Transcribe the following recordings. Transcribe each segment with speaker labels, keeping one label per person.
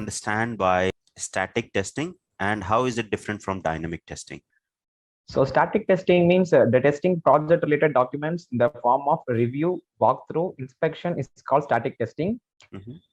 Speaker 1: understand by static testing, and how is it different from dynamic testing?
Speaker 2: So static testing means the testing project related documents in the form of review, walkthrough, inspection is called static testing.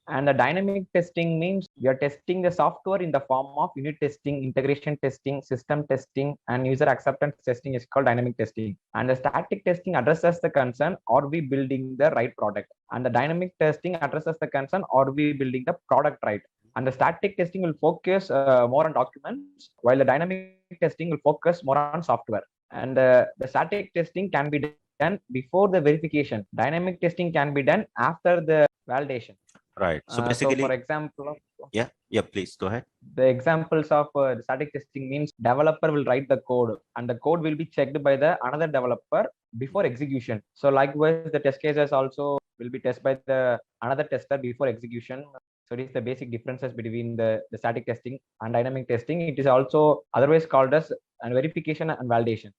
Speaker 2: And the dynamic testing means we are testing the software in the form of unit testing, integration testing, system testing, and user acceptance testing is called dynamic testing. And the static testing addresses the concern, are we building the right product? And the dynamic testing addresses the concern, are we building the product right? And the static testing will focus more on documents, while the dynamic testing will focus more on software. And the static testing can be done before the verification. Dynamic testing can be done after the validation.
Speaker 1: Right. So basically,
Speaker 2: so for example,
Speaker 1: yeah, please go ahead.
Speaker 2: The examples of the static testing means developer will write the code, and the code will be checked by the another developer before execution. So likewise, the test cases also will be tested by the another tester before execution. So it is the basic differences between the static testing and dynamic testing. It is also otherwise called as verification and validation.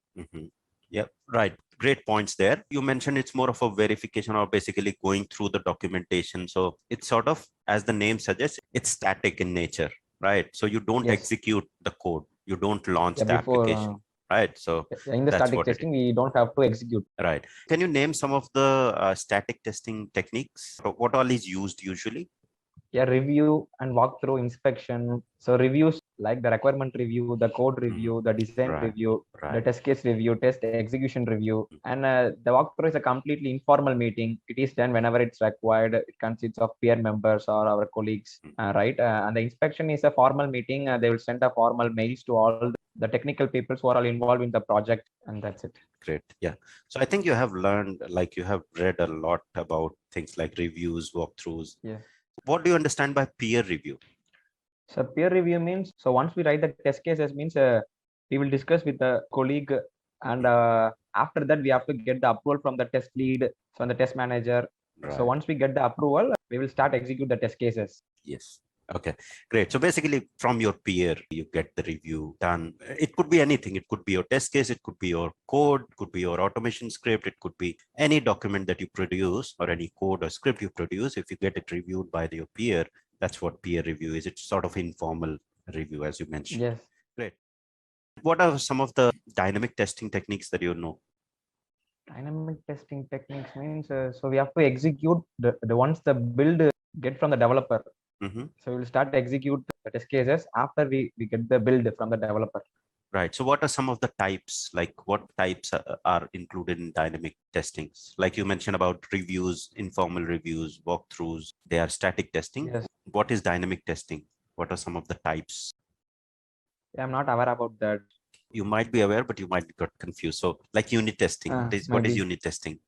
Speaker 1: Yeah, right. Great points there. You mentioned it's more of a verification or basically going through the documentation. So it's sort of, as the name suggests, it's static in nature, right? So you don't execute the code. You don't launch the application, right? So
Speaker 2: in the static testing, we don't have to execute.
Speaker 1: Right. Can you name some of the static testing techniques? What all is used usually?
Speaker 2: Yeah, review and walkthrough, inspection. So reviews like the requirement review, the code review, the design review, the test case review, test execution review. And the walkthrough is a completely informal meeting. It is done whenever it's required. It consists of peer members or our colleagues, right? And the inspection is a formal meeting. They will send a formal mails to all the technical people who are all involved in the project, and that's it.
Speaker 1: Great. Yeah. So I think you have learned, like you have read a lot about things like reviews, walkthroughs.
Speaker 2: Yeah.
Speaker 1: What do you understand by peer review?
Speaker 2: So peer review means, so once we write the test cases means we will discuss with the colleague, and after that we have to get the approval from the test lead, from the test manager. So once we get the approval, we will start execute the test cases.
Speaker 1: Yes. Okay, great. So basically from your peer, you get the review done. It could be anything. It could be your test case. It could be your code. It could be your automation script. It could be any document that you produce or any code or script you produce. If you get it reviewed by your peer, that's what peer review is. It's sort of informal review, as you mentioned.
Speaker 2: Yes.
Speaker 1: Great. What are some of the dynamic testing techniques that you know?
Speaker 2: Dynamic testing techniques means, so we have to execute the once the build get from the developer. So we'll start to execute the test cases after we get the build from the developer.
Speaker 1: Right. So what are some of the types, like what types are included in dynamic testings? Like you mentioned about reviews, informal reviews, walkthroughs, they are static testing.
Speaker 2: Yes.
Speaker 1: What is dynamic testing? What are some of the types?
Speaker 2: Yeah, I'm not aware about that.
Speaker 1: You might be aware, but you might get confused. So like unit testing, what is unit testing?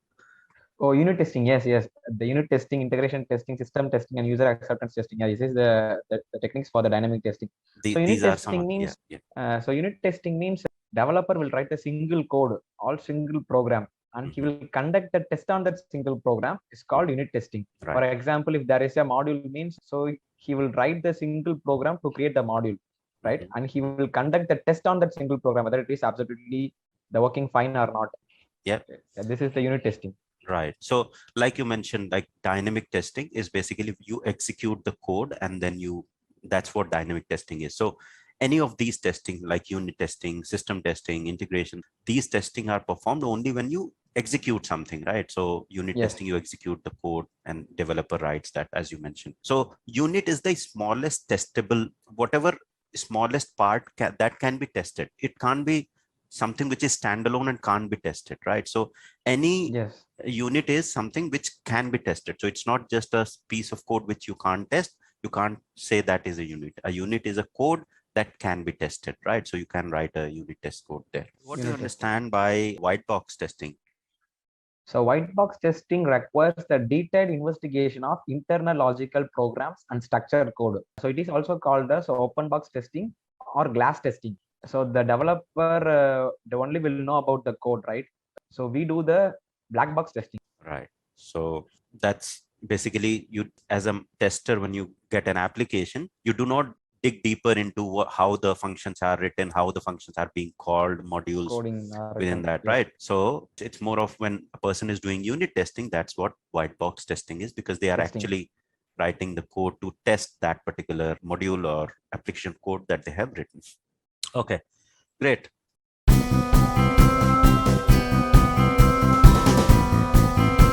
Speaker 2: Oh, unit testing. Yes. The unit testing, integration testing, system testing, and user acceptance testing. This is the techniques for the dynamic testing. So unit testing means, so unit testing means developer will write a single code, all single program, and he will conduct the test on that single program. It's called unit testing. For example, if there is a module means, so he will write the single program to create the module, right? And he will conduct the test on that single program, whether it is absolutely the working fine or not.
Speaker 1: Yeah.
Speaker 2: This is the unit testing.
Speaker 1: Right. So like you mentioned, like dynamic testing is basically you execute the code and then that's what dynamic testing is. So any of these testing, like unit testing, system testing, integration, these testing are performed only when you execute something, right? So unit testing, you execute the code and developer writes that, as you mentioned. So unit is the smallest testable, whatever smallest part that can be tested. It can't be something which is standalone and can't be tested, right? So any unit is something which can be tested. So it's not just a piece of code which you can't test. You can't say that is a unit. A unit is a code that can be tested, right? So you can write a unit test code there. What do you understand by white box testing?
Speaker 2: So white box testing requires the detailed investigation of internal logical programs and structured code. So it is also called as open box testing or glass testing. So the developer, they only will know about the code, right? So we do the black box testing.
Speaker 1: Right. So that's basically you as a tester, when you get an application, you do not dig deeper into how the functions are written, how the functions are being called, modules within that, right? So it's more of when a person is doing unit testing, that's what white box testing is, because they are actually writing the code to test that particular module or application code that they have written. Okay, great.